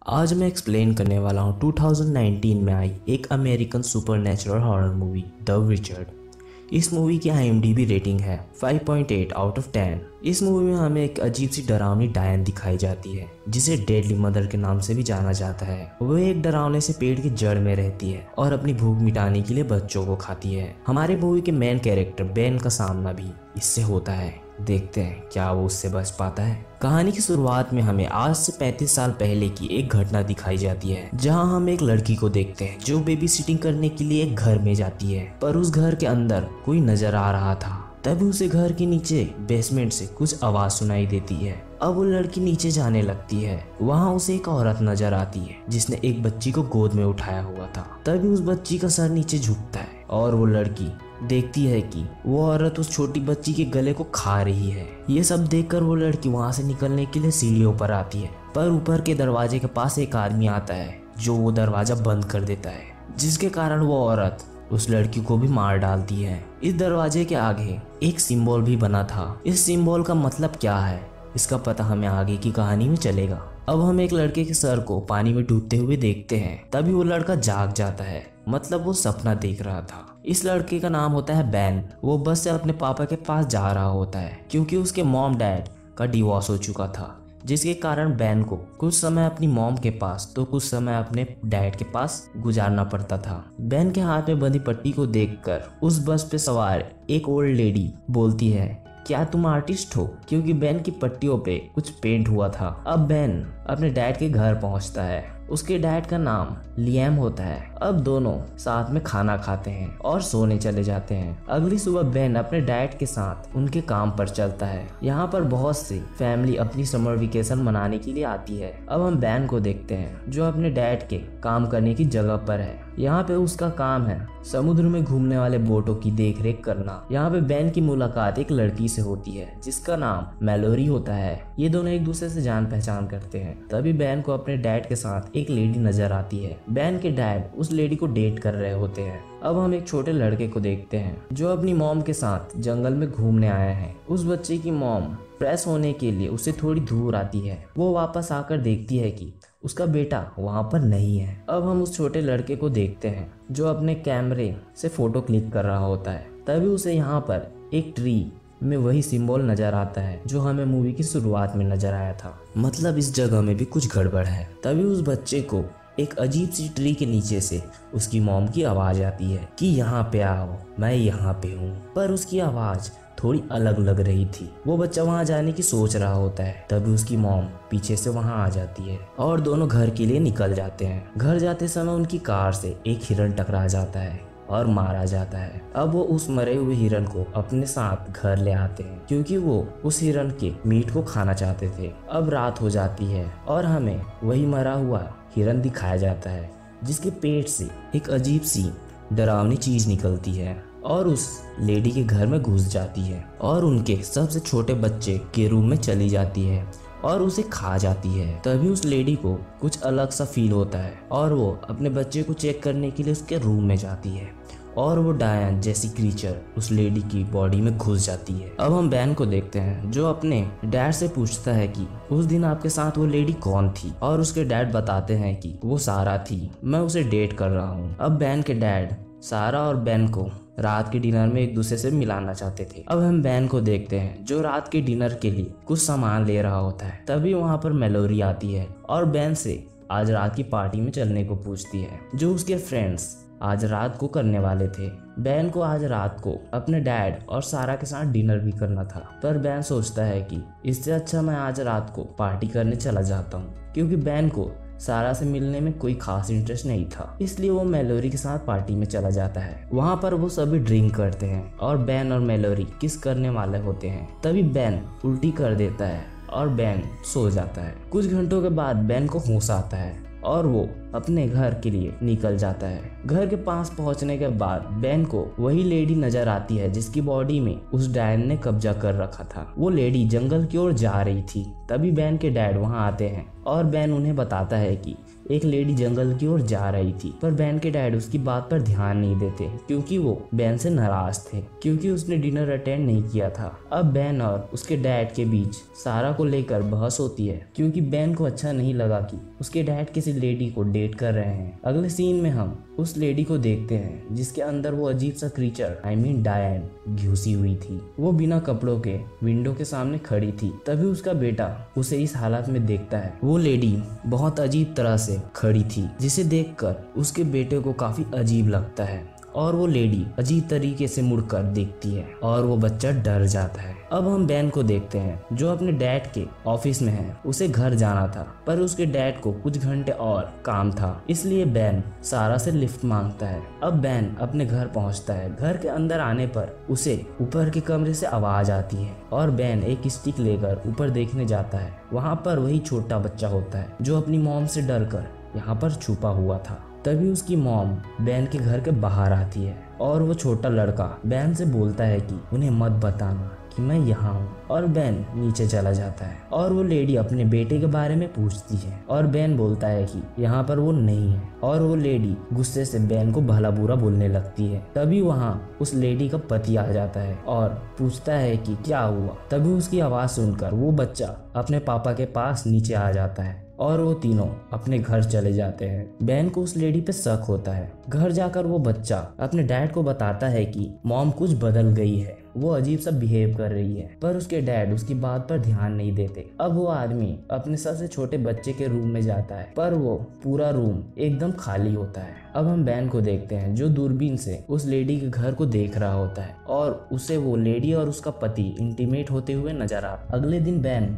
आज मैं एक्सप्लेन करने वाला हूँ 2019 में आई एक American supernatural horror movie the विचर्ड। इस मूवी की IMDb रेटिंग है 5.8 आउट ऑफ 10। इस मूवी में हमें एक अजीब सी डरावनी डायन दिखाई जाती है जिसे डेडली मदर के नाम से भी जाना जाता है। वो एक डरावने से पेड़ की जड़ में रहती है और अपनी भूख मिटाने के लिए बच्चों को खाती है। हमारे मूवी के मेन कैरेक्टर बेन का सामना भी इससे होता है। देखते हैं क्या वो उससे बच पाता है। कहानी की शुरुआत में हमें आज से 35 साल पहले की एक घटना दिखाई जाती है जहां हम एक लड़की को देखते हैं जो बेबी सिटिंग करने के लिए एक घर में जाती है, पर उस घर के अंदर कोई नजर आ रहा था। तभी उसे घर के नीचे बेसमेंट से कुछ आवाज सुनाई देती है। अब वो लड़की नीचे जाने लगती है। वहाँ उसे एक औरत नजर आती है जिसने एक बच्ची को गोद में उठाया हुआ था। तभी उस बच्ची का सर नीचे झुकता है और वो लड़की देखती है कि वो औरत उस छोटी बच्ची के गले को खा रही है। ये सब देखकर वो लड़की वहाँ से निकलने के लिए सीढ़ियों पर आती है, पर ऊपर के दरवाजे के पास एक आदमी आता है जो वो दरवाजा बंद कर देता है, जिसके कारण वो औरत उस लड़की को भी मार डालती है। इस दरवाजे के आगे एक सिंबल भी बना था। इस सिंबल का मतलब क्या है इसका पता हमें आगे की कहानी में चलेगा। अब हम एक लड़के के सर को पानी में डूबते हुए देखते हैं। तभी वो लड़का जाग जाता है, मतलब वो सपना देख रहा था। इस लड़के का नाम होता है बैन। वो बस से अपने पापा के पास जा रहा होता है क्योंकि उसके मॉम डैड का डिवोर्स हो चुका था, जिसके कारण बैन को कुछ समय अपनी मॉम के पास तो कुछ समय अपने डैड के पास गुजारना पड़ता था। बैन के हाथ में बंधी पट्टी को देखकर उस बस पे सवार एक ओल्ड लेडी बोलती है, क्या तुम आर्टिस्ट हो? क्योंकि बैन की पट्टियों पे कुछ पेंट हुआ था। अब बैन अपने डैड के घर पहुंचता है। उसके डैड का नाम लियाम होता है। अब दोनों साथ में खाना खाते हैं और सोने चले जाते हैं। अगली सुबह बैन अपने डैड के साथ उनके काम पर चलता है। यहाँ पर बहुत सी फैमिली अपनी समर वेकेशन मनाने के लिए आती है। अब हम बैन को देखते हैं जो अपने डैड के काम करने की जगह पर है। यहाँ पे उसका काम है समुद्र में घूमने वाले बोटों की देखरेख करना। यहाँ पे बैन की मुलाकात एक लड़की से होती है जिसका नाम मैलोरी होता है। ये दोनों एक दूसरे से जान पहचान करते हैं। तभी बैन को अपने डैड के साथ एक लेडी नजर आती है। बैन के डैड उस लेडी को डेट कर रहे होते हैं। अब हम एक छोटे लड़के को देखते हैं जो अपनी मॉम के साथ जंगल में घूमने आया है। उस बच्चे की मॉम फ्रेश होने के लिए उससे थोड़ी दूर आती है। वो वापस आकर देखती है कि उसका बेटा वहाँ पर नहीं है। अब हम उस छोटे लड़के को देखते हैं जो अपने कैमरे से फोटो क्लिक कर रहा होता है। तभी उसे यहाँ पर एक ट्री में वही सिंबल नजर आता है जो हमें मूवी की शुरुआत में नजर आया था। मतलब इस जगह में भी कुछ गड़बड़ है। तभी उस बच्चे को एक अजीब सी ट्री के नीचे से उसकी मॉम की आवाज आती है कि यहाँ पे आओ, मैं यहाँ पे हूँ। पर उसकी आवाज थोड़ी अलग लग रही थी। वो बच्चा वहाँ जाने की सोच रहा होता है। तभी उसकी मॉम पीछे से वहाँ आ जाती है और दोनों घर के लिए निकल जाते हैं। घर जाते समय उनकी कार से एक हिरन टकरा जाता है और मारा जाता है। अब वो उस मरे हुए हिरन को अपने साथ घर ले आते हैं क्योंकि वो उस हिरन के मीट को खाना चाहते थे। अब रात हो जाती है और हमें वही मरा हुआ हिरन दिखाया जाता है जिसके पेट से एक अजीब सी डरावनी चीज निकलती है और उस लेडी के घर में घुस जाती है और उनके सबसे छोटे बच्चे के रूम में चली जाती है और उसे खा जाती है। तभी उस लेडी को कुछ अलग सा फील होता है और वो अपने बच्चे को चेक करने के लिए उसके रूम में जाती है और वो डायन जैसी क्रीचर उस लेडी की बॉडी में घुस जाती है। अब हम बैन को देखते हैं जो अपने डैड से पूछता है कि उस दिन आपके साथ वो लेडी कौन थी, और उसके डैड बताते हैं कि वो सारा थी, मैं उसे डेट कर रहा हूँ। अब बैन के डैड सारा और बैन को रात के डिनर में एक दूसरे से मिलाना चाहते थे। अब हम बैन को देखते हैं जो रात के डिनर के लिए कुछ सामान ले रहा होता है। तभी वहाँ पर मैलोरी आती है और बैन से आज रात की पार्टी में चलने को पूछती है जो उसके फ्रेंड्स आज रात को करने वाले थे। बैन को आज रात को अपने डैड और सारा के साथ डिनर भी करना था, पर बैन सोचता है कि इससे अच्छा मैं आज रात को पार्टी करने चला जाता हूँ, क्योंकि बैन को सारा से मिलने में कोई खास इंटरेस्ट नहीं था। इसलिए वो मैलोरी के साथ पार्टी में चला जाता है। वहाँ पर वो सभी ड्रिंक करते हैं और बैन और मैलोरी किस करने वाले होते हैं। तभी बैन उल्टी कर देता है और बैन सो जाता है। कुछ घंटों के बाद बैन को होश आता है और वो अपने घर के लिए निकल जाता है। घर के पास पहुंचने के बाद बैन को वही लेडी नजर आती है जिसकी बॉडी में उस डायन ने कब्जा कर रखा था। वो लेडी जंगल की ओर जा रही थी। तभी बैन के डैड वहां आते हैं और बैन उन्हें बताता है कि एक लेडी जंगल की ओर जा रही थी, पर बैन के डैड उसकी बात पर ध्यान नहीं देते क्योंकि वो बैन से नाराज थे क्योंकि उसने डिनर अटेंड नहीं किया था। अब बैन और उसके डैड के बीच सारा को लेकर बहस होती है क्योंकि बैन को अच्छा नहीं लगा कि उसके डैड किसी लेडी को डेट कर रहे हैं। अगले सीन में हम उस लेडी को देखते हैं जिसके अंदर वो अजीब सा क्रीचर डायन घुसी हुई थी। वो बिना कपड़ों के विंडो के सामने खड़ी थी। तभी उसका बेटा उसे इस हालत में देखता है। वो लेडी बहुत अजीब तरह से खड़ी थी जिसे देखकर उसके बेटे को काफी अजीब लगता है और वो लेडी अजीब तरीके से मुड़कर देखती है और वो बच्चा डर जाता है। अब हम बैन को देखते हैं जो अपने डैड के ऑफिस में है। उसे घर जाना था पर उसके डैड को कुछ घंटे और काम था, इसलिए बैन सारा से लिफ्ट मांगता है। अब बैन अपने घर पहुंचता है। घर के अंदर आने पर उसे ऊपर के कमरे से आवाज आती है और बैन एक स्टिक लेकर ऊपर देखने जाता है। वहाँ पर वही छोटा बच्चा होता है जो अपनी मॉम से डर कर यहाँ पर छुपा हुआ था। तभी उसकी मॉम बैन के घर के बाहर आती है और वो छोटा लड़का बैन से बोलता है कि उन्हें मत बताना कि मैं यहाँ हूँ, और बैन नीचे चला जाता है। और वो लेडी अपने बेटे के बारे में पूछती है और बैन बोलता है कि यहाँ पर वो नहीं है और वो लेडी गुस्से से बैन को भला बुरा बोलने लगती है। तभी वहाँ उस लेडी का पति आ जाता है और पूछता है कि क्या हुआ। तभी उसकी आवाज सुनकर वो बच्चा अपने पापा के पास नीचे आ जाता है और वो तीनों अपने घर चले जाते हैं। बैन को उस लेडी पे शक होता है। घर जाकर वो बच्चा अपने डैड को बताता है कि मॉम कुछ बदल गई है, वो अजीब सा बिहेव कर रही है, पर उसके डैड उसकी बात पर ध्यान नहीं देते। अब वो आदमी अपने सबसे छोटे बच्चे के रूम में जाता है पर वो पूरा रूम एकदम खाली होता है। अब हम बैन को देखते हैं जो दूरबीन से उस लेडी के घर को देख रहा होता है और उसे वो लेडी और उसका पति इंटीमेट होते हुए नजर आता है। अगले दिन बैन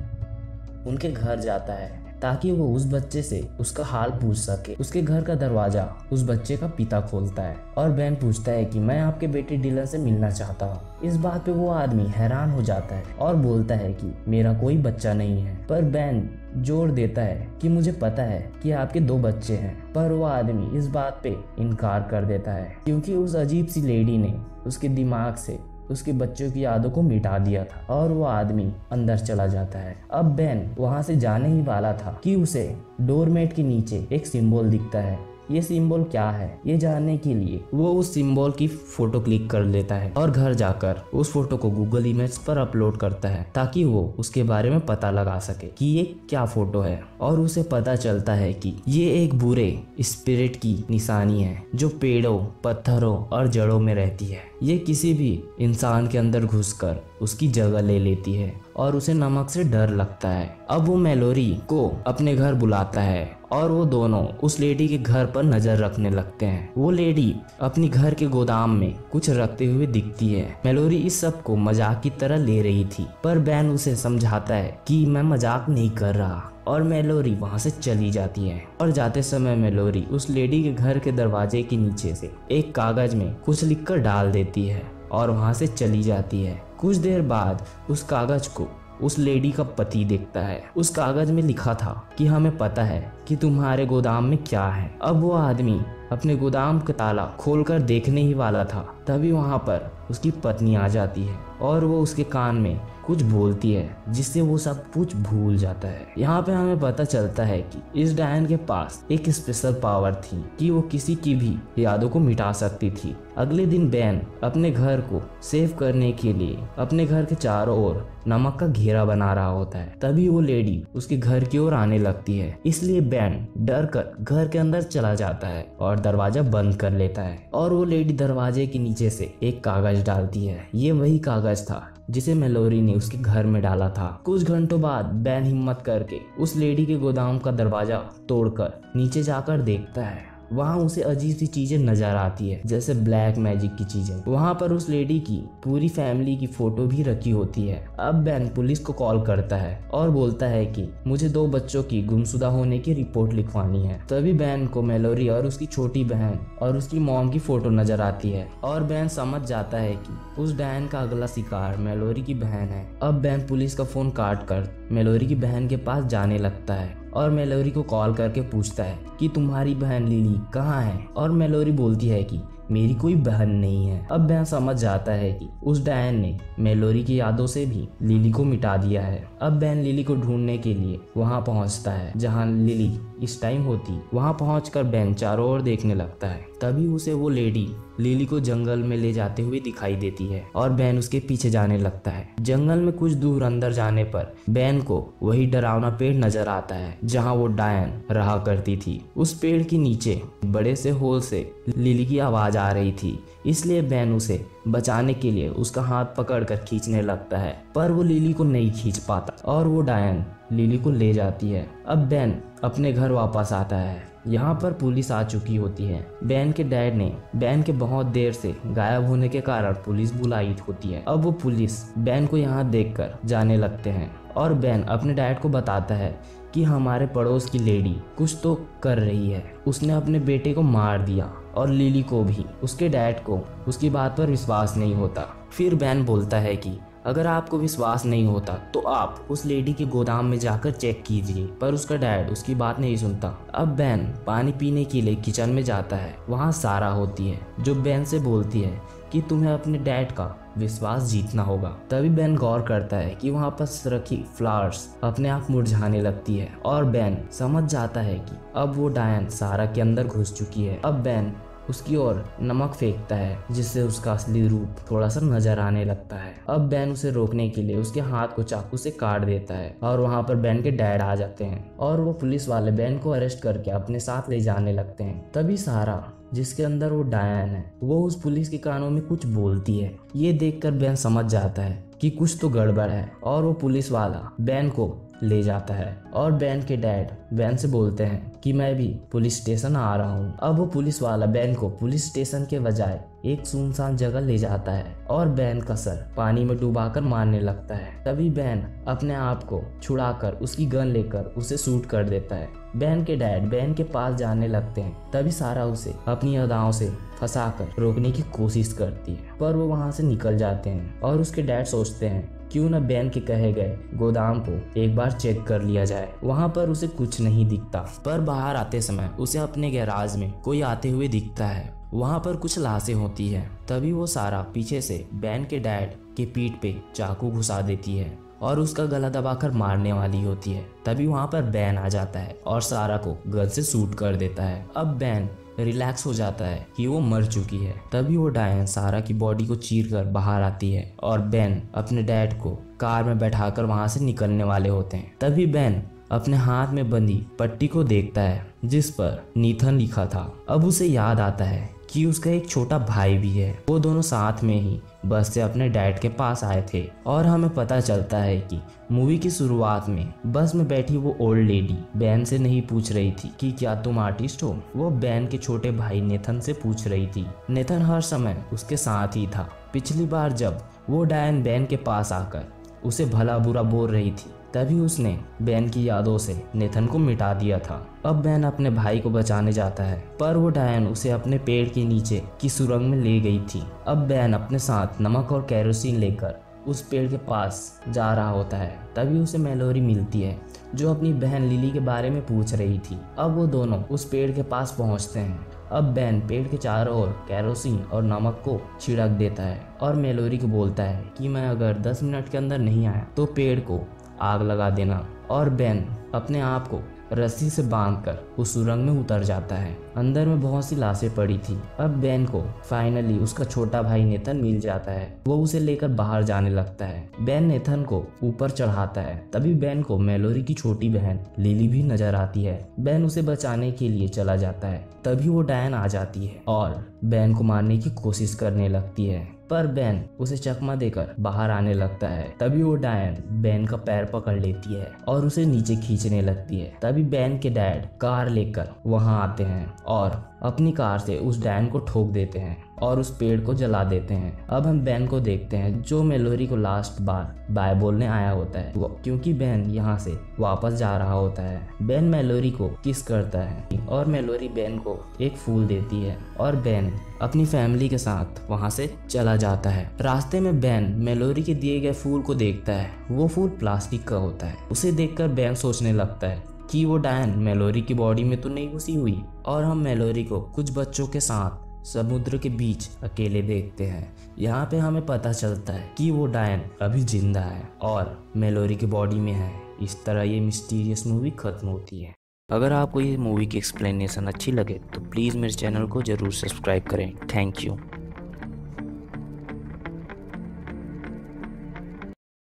उनके घर जाता है ताकि वो उस बच्चे से उसका हाल पूछ सके। उसके घर का दरवाजा उस बच्चे का पिता खोलता है और बैन पूछता है कि मैं आपके बेटे डिलन से मिलना चाहता हूँ। इस बात पे वो आदमी हैरान हो जाता है और बोलता है कि मेरा कोई बच्चा नहीं है, पर बैन जोर देता है कि मुझे पता है कि आपके 2 बच्चे हैं। पर वो आदमी इस बात पे इनकार कर देता है क्योंकि उस अजीब सी लेडी ने उसके दिमाग से उसके बच्चों की यादों को मिटा दिया था और वो आदमी अंदर चला जाता है। अब बैन वहां से जाने ही वाला था कि उसे डोरमेट के नीचे एक सिंबल दिखता है। ये सिंबल क्या है ये जानने के लिए वो उस सिंबल की फोटो क्लिक कर लेता है और घर जाकर उस फोटो को गूगल इमेज पर अपलोड करता है ताकि वो उसके बारे में पता लगा सके कि ये क्या फोटो है। और उसे पता चलता है कि ये एक बुरे स्पिरिट की निशानी है जो पेड़ों, पत्थरों और जड़ों में रहती है। ये किसी भी इंसान के अंदर घुसकर उसकी जगह ले लेती है और उसे नमक से डर लगता है। अब वो मेलोरी को अपने घर बुलाता है और वो दोनों उस लेडी के घर पर नजर रखने लगते हैं। वो लेडी अपनी घर के गोदाम में कुछ रखते हुए दिखती है। मेलोरी इस सब को मजाक की तरह ले रही थी पर बैन उसे समझाता है कि मैं मजाक नहीं कर रहा और मेलोरी वहां से चली जाती है। और जाते समय मेलोरी उस लेडी के घर के दरवाजे के नीचे से एक कागज में कुछ लिखकर डाल देती है और वहां से चली जाती है। कुछ देर बाद उस कागज को उस लेडी का पति देखता है। उस कागज में लिखा था कि हमें पता है कि तुम्हारे गोदाम में क्या है। अब वो आदमी अपने गोदाम का ताला खोलकर देखने ही वाला था तभी वहां पर उसकी पत्नी आ जाती है और वो उसके कान में कुछ बोलती है जिससे वो सब कुछ भूल जाता है। यहाँ पे हमें पता चलता है कि इस डायन के पास एक स्पेशल पावर थी कि वो किसी की भी यादों को मिटा सकती थी। अगले दिन बैन अपने घर को सेव करने के लिए अपने घर के चारों ओर नमक का घेरा बना रहा होता है। तभी वो लेडी उसके घर की ओर आने लगती है, इसलिए बैन डर कर घर के अंदर चला जाता है और दरवाजा बंद कर लेता है। और वो लेडी दरवाजे के नीचे से एक कागज डालती है। ये वही कागज था जिसे मेलोरी ने उसके घर में डाला था। कुछ घंटों बाद बैन हिम्मत करके उस लेडी के गोदाम का दरवाजा तोड़कर नीचे जाकर देखता है। वहाँ उसे अजीब सी चीजें नजर आती है जैसे ब्लैक मैजिक की चीजें। वहाँ पर उस लेडी की पूरी फैमिली की फोटो भी रखी होती है। अब बैन पुलिस को कॉल करता है और बोलता है कि मुझे 2 बच्चों की गुमशुदा होने की रिपोर्ट लिखवानी है। तभी बैन को मेलोरी और उसकी छोटी बहन और उसकी मॉम की फोटो नजर आती है और बैन समझ जाता है कि उस डायन का अगला शिकार मेलोरी की बहन है। अब बैन पुलिस का फोन काट कर मेलोरी की बहन के पास जाने लगता है और मेलोरी को कॉल करके पूछता है कि तुम्हारी बहन लिली कहाँ है, और मेलोरी बोलती है कि मेरी कोई बहन नहीं है। अब बैन समझ जाता है कि उस डायन ने मेलोरी की यादों से भी लिली को मिटा दिया है। अब बैन लिली को ढूंढने के लिए वहां पहुंचता है जहां लिली इस टाइम होती। वहां पहुंचकर बैन चारों ओर देखने लगता है। तभी उसे वो लेडी लिली को जंगल में ले जाते हुए दिखाई देती है और बैन उसके पीछे जाने लगता है। जंगल में कुछ दूर अंदर जाने पर बैन को वही डरावना पेड़ नजर आता है जहां वो डायन रहा करती थी। उस पेड़ के नीचे बड़े से होल से लिली की आवाज आ रही थी, इसलिए बैन उसे बचाने के लिए उसका हाथ पकड़कर खींचने लगता है, पर वो लिली को नहीं खींच पाता और वो डायन लिली को ले जाती है। अब बैन अपने घर वापस आता है। यहाँ पर पुलिस आ चुकी होती है। बैन के डैड ने बैन के बहुत देर से गायब होने के कारण पुलिस बुलाई होती है। अब वो पुलिस बैन को यहाँ देखकर जाने लगते हैं और बैन अपने डैड को बताता है कि हमारे पड़ोस की लेडी कुछ तो कर रही है, उसने अपने बेटे को मार दिया और लिली को भी। उसके डैड को उसकी बात पर विश्वास नहीं होता। फिर बैन बोलता है कि अगर आपको विश्वास नहीं होता तो आप उस लेडी के गोदाम में जाकर चेक कीजिए, पर उसका डैड उसकी बात नहीं सुनता। अब बैन पानी पीने के लिए किचन में जाता है। वहाँ सारा होती है जो बैन से बोलती है कि तुम्हें अपने डैड का विश्वास जीतना होगा। तभी बैन गौर करता है कि वहाँ पर रखी फ्लावर्स अपने आप मुरझाने लगती है और बैन समझ जाता है कि अब वो डायन सारा के अंदर घुस चुकी है। अब बैन उसकी ओर नमक फेंकता है जिससे उसका असली रूप थोड़ा सा नजर आने लगता है। अब बैन उसे रोकने के लिए उसके हाथ को चाकू से काट देता है और वहाँ पर बैन के डैड आ जाते हैं और वो पुलिस वाले बैन को अरेस्ट करके अपने साथ ले जाने लगते हैं। तभी सारा जिसके अंदर वो डायन है वो उस पुलिस के कानों में कुछ बोलती है। ये देखकर बैन समझ जाता है कि कुछ तो गड़बड़ है और वो पुलिस वाला बैन को ले जाता है और बैन के डैड बैन से बोलते हैं कि मैं भी पुलिस स्टेशन आ रहा हूँ। अब वो पुलिस वाला बैन को पुलिस स्टेशन के बजाय एक सुनसान जगह ले जाता है और बैन का सर पानी में डुबाकर मारने लगता है। तभी बैन अपने आप को छुड़ाकर उसकी गन लेकर उसे शूट कर देता है। बैन के डैड बैन के पास जाने लगते हैं। तभी सारा उसे अपनी अदाओं से फंसाकर रोकने की कोशिश करती है, पर वो वहां से निकल जाते हैं और उसके डैड सोचते हैं क्यों न बैन के कहे गए गोदाम को एक बार चेक कर लिया जाए। वहां पर उसे कुछ नहीं दिखता, पर बाहर आते समय उसे अपने गैराज में कोई आते हुए दिखता है। वहां पर कुछ लाशें होती है। तभी वो सारा पीछे से बैन के डैड के पीठ पे चाकू घुसा देती है और उसका गला दबाकर मारने वाली होती है। तभी वहां पर बैन आ जाता है और सारा को गन से शूट कर देता है। अब बैन रिलैक्स हो जाता है कि वो मर चुकी है। तभी वो डायन सारा की बॉडी को चीरकर बाहर आती है और बैन अपने डैड को कार में बैठाकर वहां से निकलने वाले होते हैं। तभी बैन अपने हाथ में बंधी पट्टी को देखता है जिस पर नीथन लिखा था। अब उसे याद आता है कि उसका एक छोटा भाई भी है। वो दोनों साथ में ही बस से अपने डैड के पास आए थे और हमें पता चलता है कि मूवी की शुरुआत में बस में बैठी वो ओल्ड लेडी बैन से नहीं पूछ रही थी कि क्या तुम आर्टिस्ट हो, वो बैन के छोटे भाई नेथन से पूछ रही थी। नेथन हर समय उसके साथ ही था। पिछली बार जब वो डायन बैन के पास आकर उसे भला बुरा बोल रही थी तभी उसने बैन की यादों से नेथन को मिटा दिया था। अब बैन अपने भाई को बचाने जाता है, पर वो डायन उसे अपने पेड़ के नीचे की सुरंग में ले गई थी। अब बैन अपने साथ नमक और केरोसिन लेकर उस पेड़ के पास जा रहा होता है। तभी उसे मेलोरी मिलती है जो अपनी बहन लिली के बारे में पूछ रही थी। अब वो दोनों उस पेड़ के पास पहुंचते हैं। अब बैन पेड़ के चारों ओर केरोसिन और नमक को छिड़क देता है और मेलोरी को बोलता है कि मैं अगर 10 मिनट के अंदर नहीं आया तो पेड़ को आग लगा देना। और बैन अपने आप को रस्सी से बांधकर उस सुरंग में उतर जाता है। अंदर में बहुत सी लाशें पड़ी थी। अब बैन को फाइनली उसका छोटा भाई नेथन मिल जाता है। वो उसे लेकर बाहर जाने लगता है। बैन नेथन को ऊपर चढ़ाता है। तभी बैन को मेलोरी की छोटी बहन लिली भी नजर आती है। बैन उसे बचाने के लिए चला जाता है। तभी वो डायन आ जाती है और बैन को मारने की कोशिश करने लगती है, पर बैन उसे चकमा देकर बाहर आने लगता है। तभी वो डायन बैन का पैर पकड़ लेती है और उसे नीचे खींचने लगती है। तभी बैन के डैड कार लेकर वहां आते हैं और अपनी कार से उस डायन को ठोक देते हैं और उस पेड़ को जला देते हैं। अब हम बैन को देखते हैं जो मेलोरी को लास्ट बार बाय बोलने आया होता है, क्योंकि बैन यहाँ से वापस जा रहा होता है। बैन मेलोरी को किस करता है और मेलोरी बैन को एक फूल देती है और बैन अपनी फैमिली के साथ वहां से चला जाता है। रास्ते में बैन मेलोरी के दिए गए फूल को देखता है। वो फूल प्लास्टिक का होता है। उसे देखकर बैन सोचने लगता है कि वो डायन मैलोरी की बॉडी में तो नहीं घुसी हुई। और हम मैलोरी को कुछ बच्चों के साथ समुद्र के बीच अकेले देखते हैं। यहाँ पे हमें पता चलता है कि वो डायन अभी जिंदा है और मैलोरी की बॉडी में है। इस तरह ये मिस्टीरियस मूवी खत्म होती है। अगर आपको ये मूवी की एक्सप्लेनेशन अच्छी लगे तो प्लीज़ मेरे चैनल को ज़रूर सब्सक्राइब करें। Thank you.